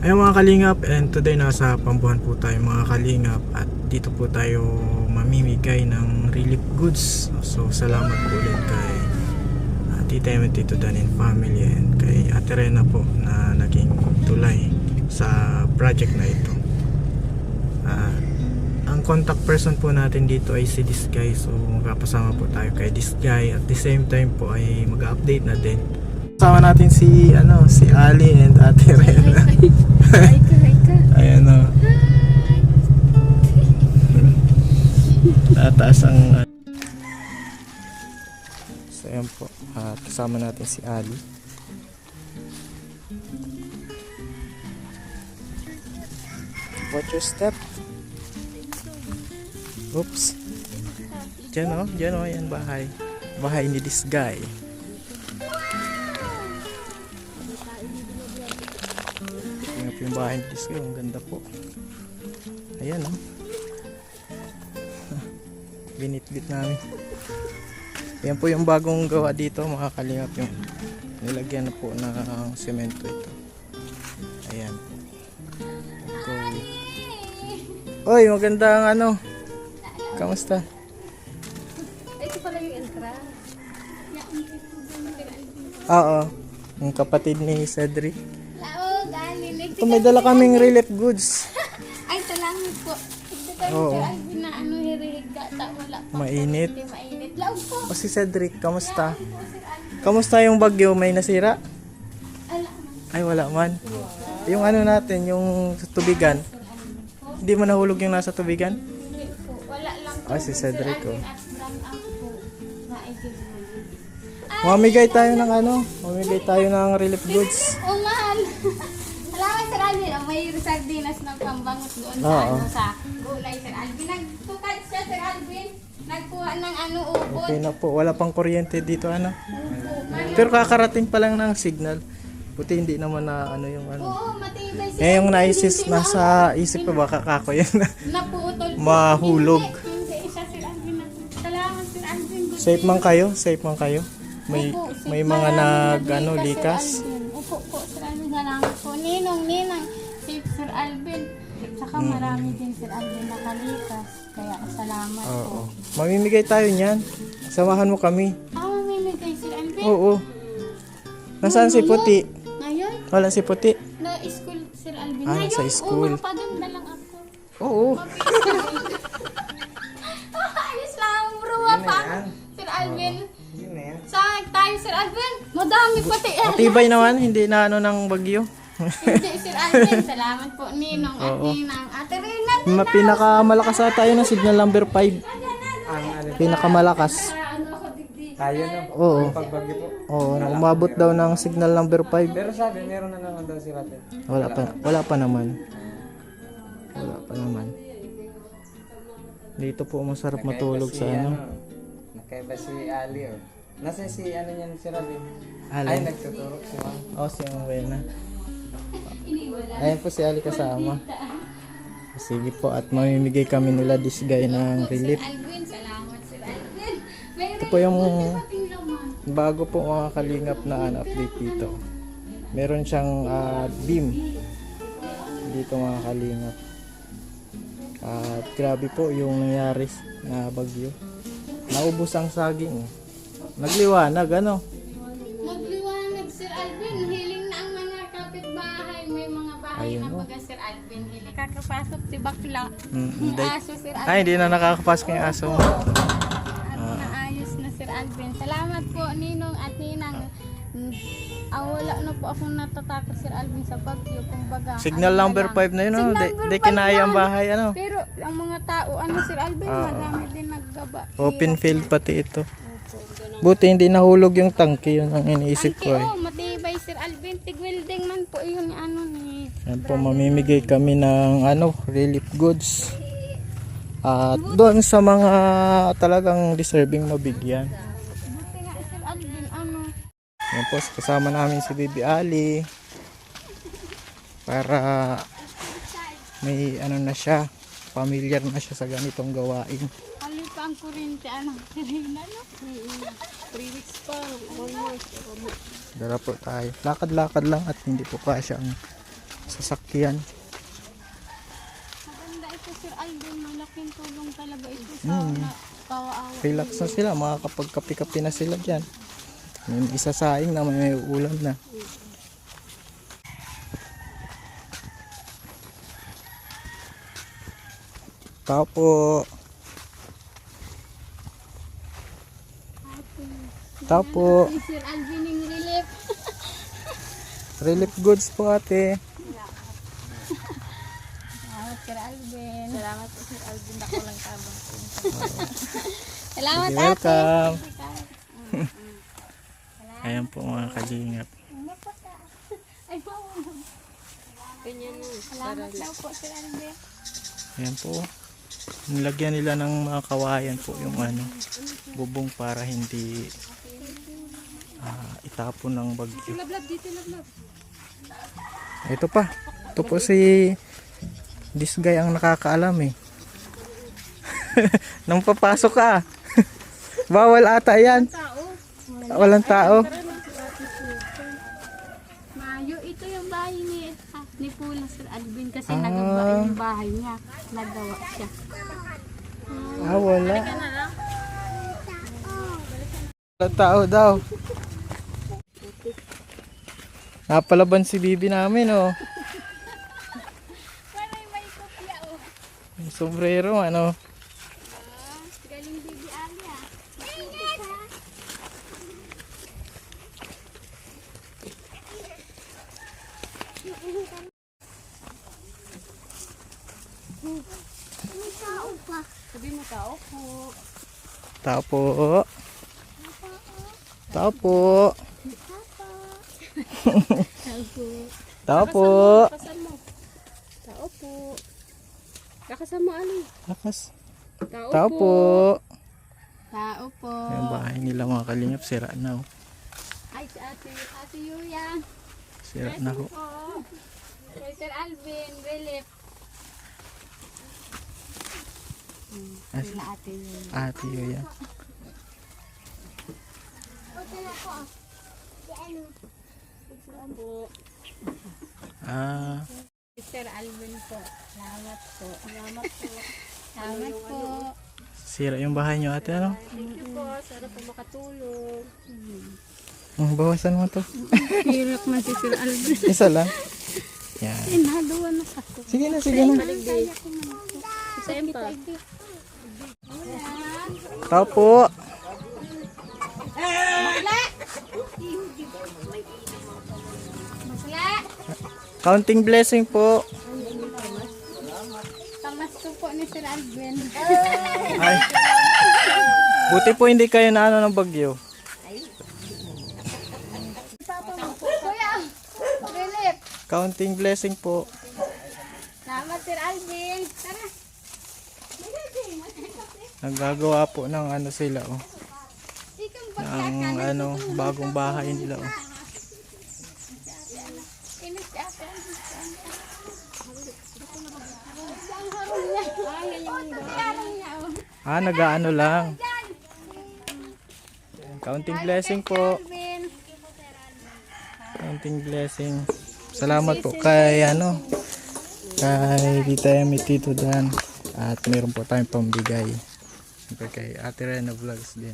Ayun mga kalingap, and today nasa Pambuhan po tayo mga kalingap, at dito po tayo mamimigay ng relief goods. So salamat po ulit kay Tita Em and Tito Dan and family, and kay Ate Rena po na naging tulay sa project na ito. Ang contact person po natin dito ay si this guy, so magpapasama po tayo kay this guy. At the same time po ay mag-update na din. Kasama natin si Ali and Ate Rena. Hi ka. Ayan o. Tataas ang so ayan po, kasama natin si Ali. Watch your step. Oops. Diyan o, yan bahay. Bahay ni this guy. Tingnan po yung bahay ni this guy, ang ganda po. Ayan o. Binitbit namin. Yan po yung bagong gawa dito mga kalingap, yung nilagyan na po ng semento ito. Ayan. Oy, magandang kamusta? Ito pala yung entrance. Oo, yung kapatid ni Cedric. Oo, galing. Ito, may dala kaming relief goods. Ay, salamat po. Ito tayo Oo. ay binaano hirihiga. Wala pa. Mainit. Hindi mainit. Laog po. O si Cedric, kamusta? Kamusta yung bagyo? May nasira? Ala. Ay, wala man. Yung natin, yung sa tubigan. Hindi mo nahulog yung nasa tubigan? Hindi po. Wala lang po. Ah, si Cedric, oh. At lang ako. Naigil mo. Mamigay tayo ng mamigay tayo ng relief goods. Oh, mahal. Salamat, Sir Alvin. Oh, may sardinas ng pambangot doon Oo. sa gulay, Sir Alvin. Nagtukat siya, Sir Alvin. Nagkuha ng ubod. Okay na po, wala pang kuryente dito Opo. Pero kakarating pa lang ng signal. Buti hindi naman na yung Oo, matibay siya. Eh, yung nasa isip ko baka kako yun na Naputol po. mahulog. Hindi siya, Sir Alvin. Salamat, Sir Alvin. Good Safe man kayo? Safe man kayo? Opo, May Sir mga Alvin. likas. Sir Alvin. Opo po, Sir Alvin. Salamat po. Ninang. Safe, Sir Alvin. Saka marami din, Sir Alvin, nakalikas. Kaya salamat po. Oo. Mamimigay tayo niyan. Samahan mo kami. Mamimigay, Sir Alvin. Oo. Nasaan si Puti? Ngayon, Wala si Puti. na-school, Sir Alvin. Ah, Ngayon, nasa school. mapaganda lang ako. Oo. Ayos lang, bro. Pa. Sir Alvin. Yun na yan. Saan tayo, Sir Alvin? Madami pati. Matibay naman, hindi na ng bagyo. Hindi, Sir Alvin. Salamat po, Ninong at Ninang. Ate Rina. Pinakamalakas ata yun ang signal number 5. Pinakamalakas. Tayo na. Oo. Pagbagyo po. Oo, umabot daw ng signal number 5. Pero sabi, meron na naman daw si Raten. Wala pa naman. Wala pa naman. Dito po masarap matulog sa Nakaiba si Ali oh. Nasa si niyan si Raten. Ay, Alin? nagtuturo si Ma'am. Oh, si Amwena. Ayan po si Ali kasama. Sige po, at mamimigay kami nila this guy ng relief. Alvin, salamat, Sir Alvin. Mayroon Ito po yung pating laman. bago po mga kalingap na update dito. Meron siyang beam dito mga kalingap. At grabe po yung nangyari na bagyo. Naubos ang saging. Nagliwanag Magliwanag, Sir Alvin. Hiling na ang mga kapitbahay. May mga bahay Ayun, na baga, Sir Alvin. Hiling. Kakapasok si Bakla. Hindi. Aso, Sir Alvin. Ay, hindi na nakakapasok yung aso. Naayos na, Sir Alvin. Salamat po, Ninong at Ninang. Wala na po akong natatakot, Sir Alvin, sa bagyo. Kumbaga, Signal number 5 na yun. Signal Di number kinaya ang 5 bahay. Pero ang mga tao, Sir Alvin, marami din naggaba. Open field pati ito. Buti hindi nahulog yung tangke, yun ang iniisip ko eh. Matibay, Sir Alvin. Tig-welding man po yun ni... Yan po, mamimigay kami ng relief goods. At doon sa mga talagang deserving mabigyan. Buti nga, Sir Alvin, Yan po, kasama namin si Baby Ali. Para may na siya, familiar na siya sa ganitong gawain. Ali pa ang kurente, Serena, no? 3 weeks pa, 1 month. Dara po tayo. Lakad-lakad lang at hindi po kasya ang sasakyan. Maganda ito, Sir Alvin. Malaking tulong talaga ito sa kawaawa. Relax na sila, makakapagkapi-kapi na sila dyan. Yung isa saing na may ulam na. Tapo. Tapo. Si Sir Alvin yung relief. Relief goods po ate. Salamat, Sir Alvin. Salamat po, Sir Alvin. Ako lang tabang. Salamat, ate. Welcome. Ayan po mga kalingap. Ay, po. Ganyan mo. Salamat daw po, Sir Alvin. Ayan po. Nilagyan nila ng mga kawayan po yung bubong para hindi itapon ng bagyo. Lablab dito, lablab. Ito pa. Ito po si this guy ang nakakaalam eh. Nang papasok ka. Bawal ata yan. Walang tao. Mayo, ito yung bahay ni Pula, Sir Alvin, kasi nagawa yung bahay niya. Nagawa siya. Wala. Walang tao daw. Napalaban si bibi namin oh. Parang may kopya, oh. Yung sombrero ano. Galing Bibi Ali, ah. Sabi mo tao po. Tao po. Tao po. Tao po. Lakasan mo. Tao po. Lakasan mo, Ali. Lakas. Tao, Tao po. Tao po. Yung bahay nila mga kalingap sira na oh. Ay, si Ate Yuya. Sira na ho. Oo. Kay Sir Alvin, relief. Sila Ate Yuya. Ate Yuya. Po. Sir Alvin po. Salamat po. Salamat po. Salamat po. Sira yung bahay nyo ate ano? Thank you po. Sana po makatulong. Bawasan mo to. Hirap na si Sir Alvin. Isa lang. Yan. Inahaluan na ako. Sige na, sige na. Isa yung pa. Tao po. Masla! Counting blessing po. Tamas ko po ni Sir Alvin. Ay. Buti po hindi kayo na ng bagyo. Kuya! Relief! Counting blessing po. Salamat Sir Alvin. Tara! Naggagawa po ng sila oh. Ikang Ng bagong bahay nila oh. Inis si Ate Alvin. Ang harong niya. Ay, yan yung harong niya. Nag-aano lang. Counting blessing po. Alvin. Counting blessing. Salamat po kay kay Tita Emi, Tito Dan. At meron po tayong pambigay. Siyempre kay Ate Rena Vlogs din.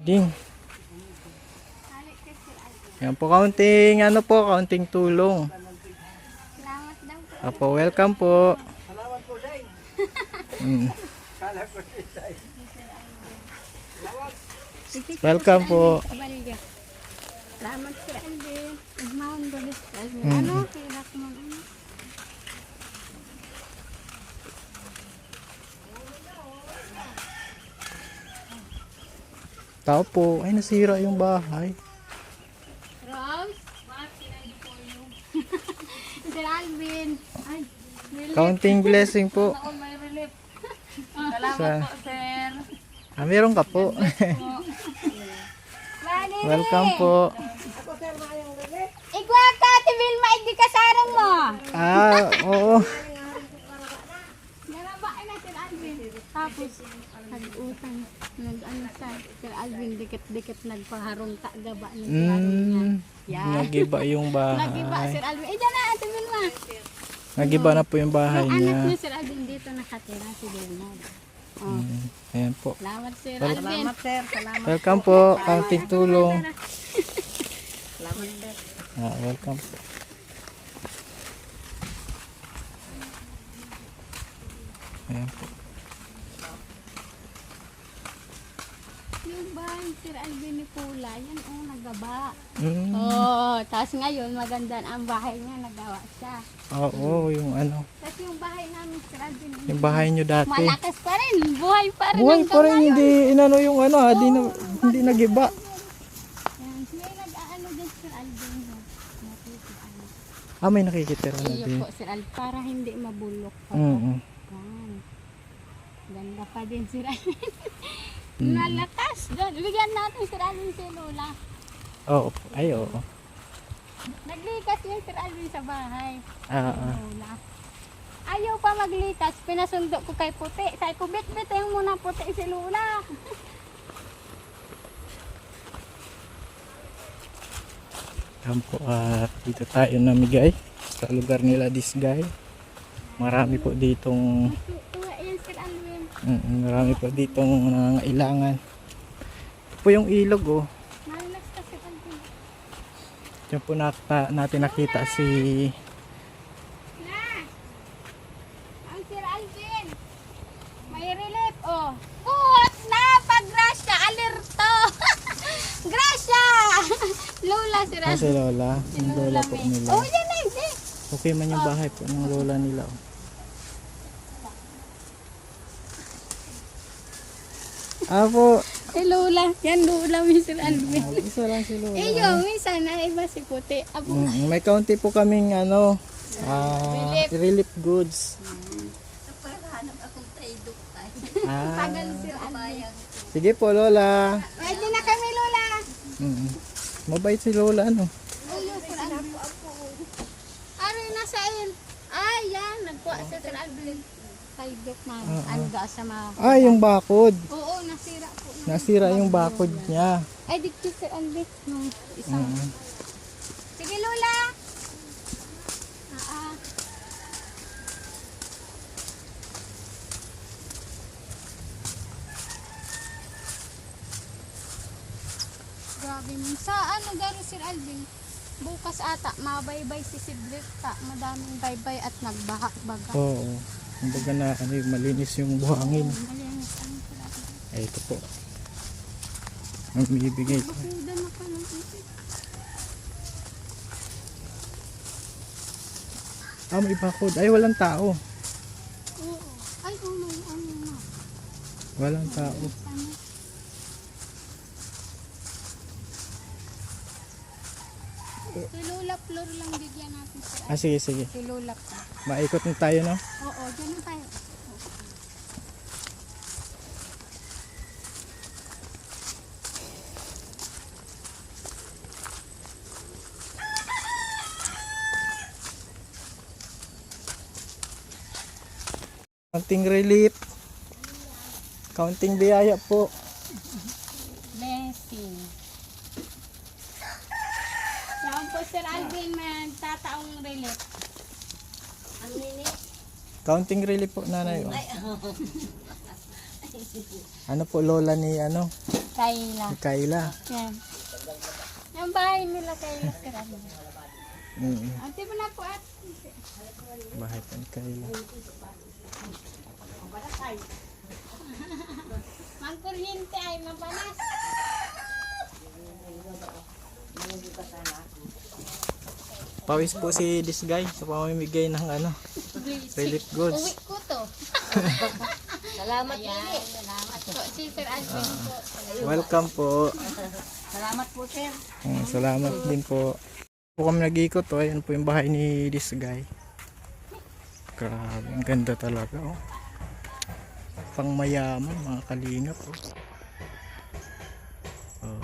Ding. Yan po counting counting tulong. Salamat daw po. Apo, welcome po. Welcome po. Kabalga. Salamat Sir Alvin. Agmaon balis Alvin. Kairak mo Tao po. Ay, nasira yung bahay. Rose? Sir Alvin. Ay, relief. Counting blessing po. Ako may relief. Salamat Sa- po, sir. Meron ka po. Welcome po. Ikaw ka, Ate Vilma, hindi ka sarang mo. Oo. Nara ba? Sir Alvin. Tapos, nag-utang. Nag-ano sa Sir Alvin, dikit-dikit nagpaharong gaba ni Sir Alvin niya. Yan. Nagiba yung Nagiba, bahay. Sir Alvin. Eh, dyan na, Ate Vilma. Nagiba na po yung bahay Yung anak niya. niya, Sir Alvin, dito nakatira, si Bernard. Oh. Ayan po. Salamat, Sir Alvin. Sir, salamat. Welcome po, kaunting tulong. Salamat, sir. Welcome po. Ayan po. Yung bahay, Sir Alvin ni Pula, yan nagaba. Mm. Tapos ngayon, maganda na ang bahay niya, nagawa siya. Oo, yung ano, Tapos yung bahay namin, Sir Alvin, yung bahay nyo dati. malakas pa rin, buhay pa rin. Buhay hanggang pa rin, ngayon. hindi inano yung ano, hindi nagiba. Yan, may nag-aano din, Sir Alvin. May nakikitira na Iyo din. po, Sir Alvin, para hindi mabulok pa. Mm. Yan. Ganda pa din, Sir Alvin. Malakas. Bigyan natin, Sir Alvin, si Lola. Oo, ay oo. Naglikas yun, Sir Alvin, sa bahay. Ah. Ayaw pa maglikas, pinasundo ko kay Puti. Sabi ko, bit-bit yung muna Puti si Lola. Ayan po, dito tayo namigay sa lugar nila Disgay. Marami po ditong Tuwa yan, Sir Alvin. marami po ditong nangailangan. Ito po yung ilog oh. Malakas ka, Sir Alvin. Diyan po natin nakita si Na! Ang Sir Alvin! May relief, oh. Buhat na! Pag-grasya! Alerto! Grasya! Lola, Sir si Alvin. Lola. Yung lola po May- nila. Oh, yan na, hindi. Okay man yung bahay po ng lola nila oh. Po. Si Lola. Yan, Lola, may Sir Alvin. Isa lang si lola. Eh, yung minsan na iba si Puti. Apo, May kaunti po kaming ano, relief goods. tagal Sir Alvin. Sige po lola. Pwede na kami, Lola. Mabait si lola ano. Uyo, Sir Alvin. Ano yung nasa il? Ay, yan. Nagkuha si Sir Alvin. Kay Dok na. Ano daw sa mga... Yung bakod. Oo, nasira po. Nasira yung bakod niya. Ay, dito Sir Alvin. Nung isang... Sige, Lola. Grabe mo. Sa ano gano'n Sir Alvin? Bukas ata, mabaybay si Siblita. Madaming baybay at nagbaha-baga. Oo. Kumbaga na malinis yung buhangin. Malinis ang Sir Alvin. Ito po. Ang bibigay ko. Sudan na pa ng isip. May bakod. Ay, walang tao. Oo. Ay, oh my, ano na. Walang tao. Ano? Si Lola Flor lang bigyan natin Sir Alvin. Sige, sige. Si Lola Flor. Maikot na tayo, no? Oo, dyan na tayo. Counting relief. Counting biyaya po. Blessing. Yan po Sir Alvin, may tataong relief. Ang nini. Counting relief po, nanay. Oh. Ano po, lola ni ano? Kayla. Ni Kayla. Yan. Yung bahay nila Kayla Sir Alvin. Mm. Ate mo na po at. Bahay po ni Kayla. Magkuryente ay mabalas. Pawis po si Disgay sa pamimigay ng ano, relief goods. Uwi ko to. Salamat, Ayan, nini. salamat po. Si Sir Alvin po. Welcome po. Salamat po, sir. Salamat din po. Po kami nag-ikot. Oh. Ayan po yung bahay ni Disgay. Grabe, ang ganda talaga. Oh. Pang mayaman, mga kalingap. Oh. Oh.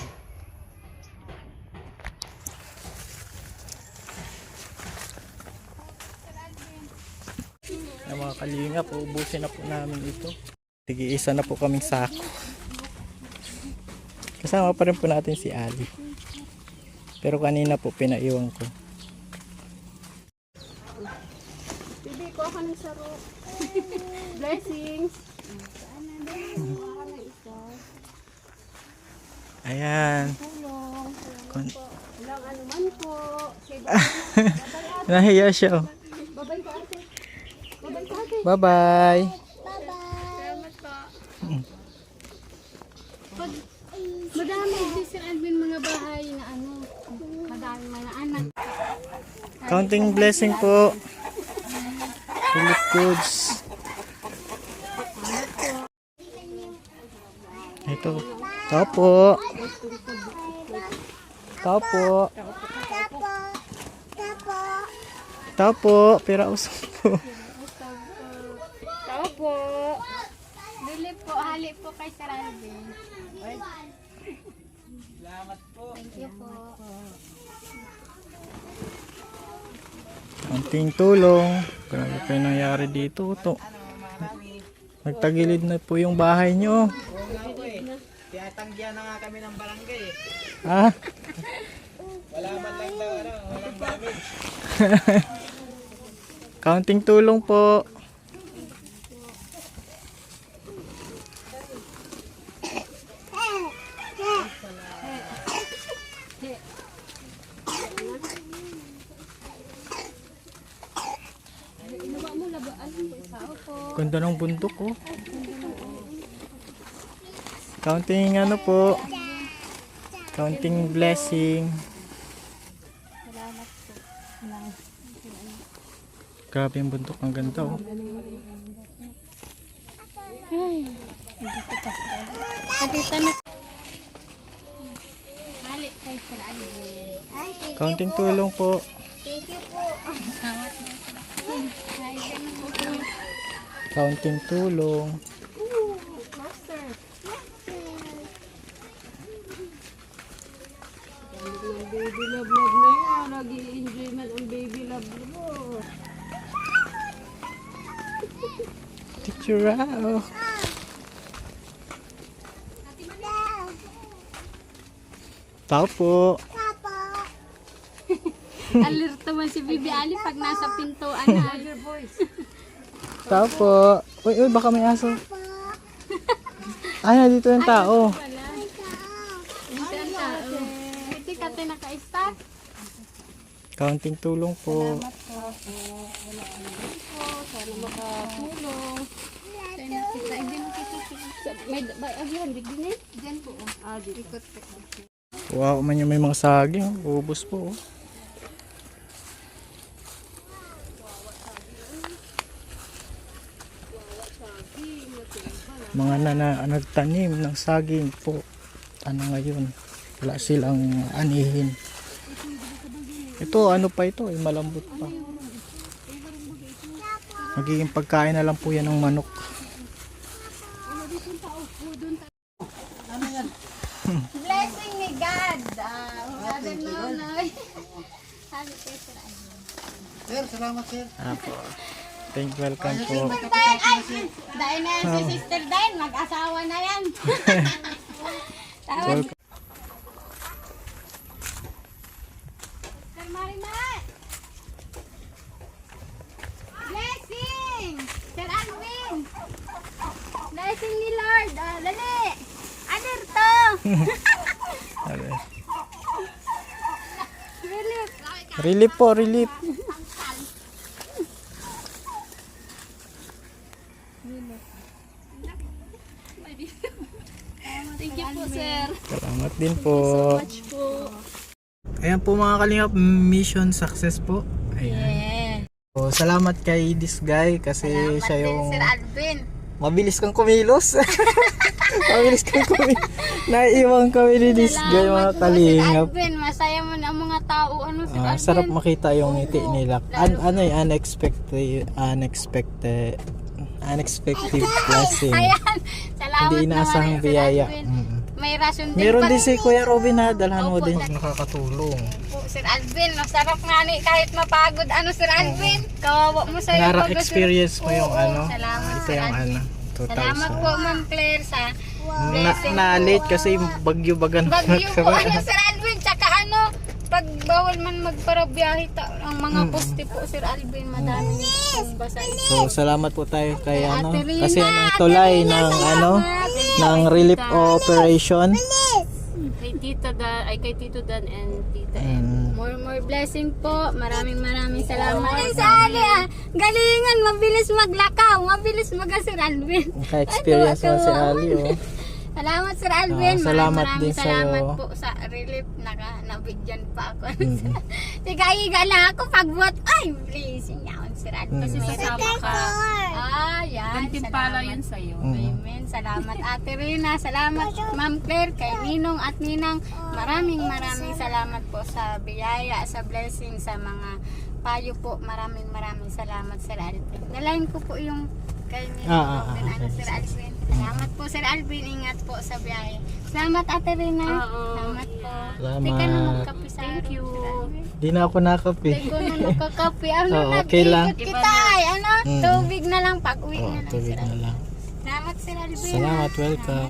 Ang mga kalingap, uubusin na po namin ito. Sige, isa na po kaming sako. Kasama pa rin po natin si Ali. Pero kanina po pinaiwan ko. Bibi ko ako ng saro. Blessings. Ayan. Tulong. Kon- Walang anuman po. Nahiya siya. Oh. Babay ka ate. Babay ka ate. Bye-bye. Salamat po. Pag madami din Sir Alvin mga bahay na ano, madami mga anak. Counting blessing po. Philip Goods. Ito. Tao po. Tao po. Tao po. Pira usap po. Tao po. Bili po, hali po kay Sir Alvin. Salamat po. Thank you po. Konting tulong. Grabe pa yung nangyari dito. Nagtagilid na po yung bahay nyo. Tiyatanggihan na nga kami ng barangay eh. Ah, Wala man lang daw, walang damage. counting tulong po. Ganda ng bundok oh. Counting ano po. Counting blessing. Grabe yung bundok, ang ganda oh. Nakita na. Hali kay Sir Alvin. Counting tulong po. Thank you po. Counting tulong. Master. Baby love na yan. Nag-i-enjoy man ang baby love mo. Picture out. Tao po. Alerto man si Bibi Ali pag nasa pintuan na. Tao po. Uy, baka may aso. Ay, dito yung tao. Wala. Dito ang tao. Ito ka tayo naka-start. Counting tulong po. Sana makatulong. Tayo nakita. Hindi nakita. May agihan, digdi na. Diyan po. Ikot po. Wow, man yung may mga saging. Ubus po. Oh. Mga nagtanim ng saging po. Ano ngayon? Wala silang anihin. Ito, ano pa ito? Eh, malambot pa. Magiging pagkain na lang po yan ng manok. Blessing ni God. Father Nonoy. Sabi kay Sir Alvin. Sir, salamat sir. Apo. Thank you, welcome po. Dahil na yan si Sister Dain, mag-asawa na yan. Tawag. Welcome. Sir Marimar. Blessing. Sir Alvin. Blessing ni Lord. Dali. Aner to. Philip. Relief po, relief. Thank you po, sir. Salamat din po. Much po. Ayan po mga kalingap, mission success po. Ayan. Yeah. So, salamat kay this guy kasi siya yung Sir Alvin. mabilis kang kumilos. Mabilis kang kumilos. Naiiwan kami ni this guy mga Sir kalingap. Alvin, masaya mo na ang mga tao. Ano, Sir Alvin? Sarap makita yung ngiti nila. Ano yung unexpected blessing. Ayan. Salamat Hindi inaasahang naman, Sir biyaya. Alvin. Mm. May rason din Meron pala. din si Kuya Robin na dalhan mo Opo, din nakakatulong. Sir Alvin. Masarap nga ni kahit mapagod. Ano, Sir Alvin? Kawawa mo sa'yo. Nara-experience mo yung Oo, ano. Salamat, Ito Sir yung Alvin. ano, Salamat 2,000. po, Ma'am Claire, sa blessing. Na-late kasi bagyo bagan. Bagyo po, ano, Sir Alvin. Tsaka ano, pag bawal man magparabiyahe ang mga poste po, Sir Alvin, madami yung basa. So, salamat po tayo kay ano. Ate Rina, Kasi anong Ate tulay Rina, ng salamat. ano, ng relief operation. Kay Tita Dan, ay kay Tito Dan and Tita Em. More blessing po. Maraming salamat. Ay, sali galingan, mabilis maglakaw, mabilis Sir Alvin. Naka-experience mo si Ali, oh. Salamat, Sir Alvin. Salamat Maraming din salamat sa'yo. po sa relief. Nabigyan pa ako. Tiga-iga lang ako pagbuhat. Ay, blessing yan, Sir Alvin. Kasi sasama ka. Yan. Gantimpala Salamat. yun sa'yo. Amen. Salamat, Ate Rina. Salamat, Ma'am Claire, kay Ninong at Ninang. Maraming salamat po sa biyaya, sa blessing, sa mga payo po. Maraming salamat, Sir Alvin. Dalayan ko po yung kay Ninong. Okay. Sir Alvin. Salamat po, Sir Alvin. Ingat po sa biyaya. Salamat, Ate Rina. Oo. Salamat po. Salamat. Di ka na magkape sa Thank you. Sir Alvin. Di na ako nakape. Di ko na magkakape. Ano, Oo, okay lang. nag-ikot kita ay. Ano, tubig na lang pag uwi Oh, na lang, tubig Sir na Alvin. lang. Salamat, Sir Alvin. Salamat, welcome.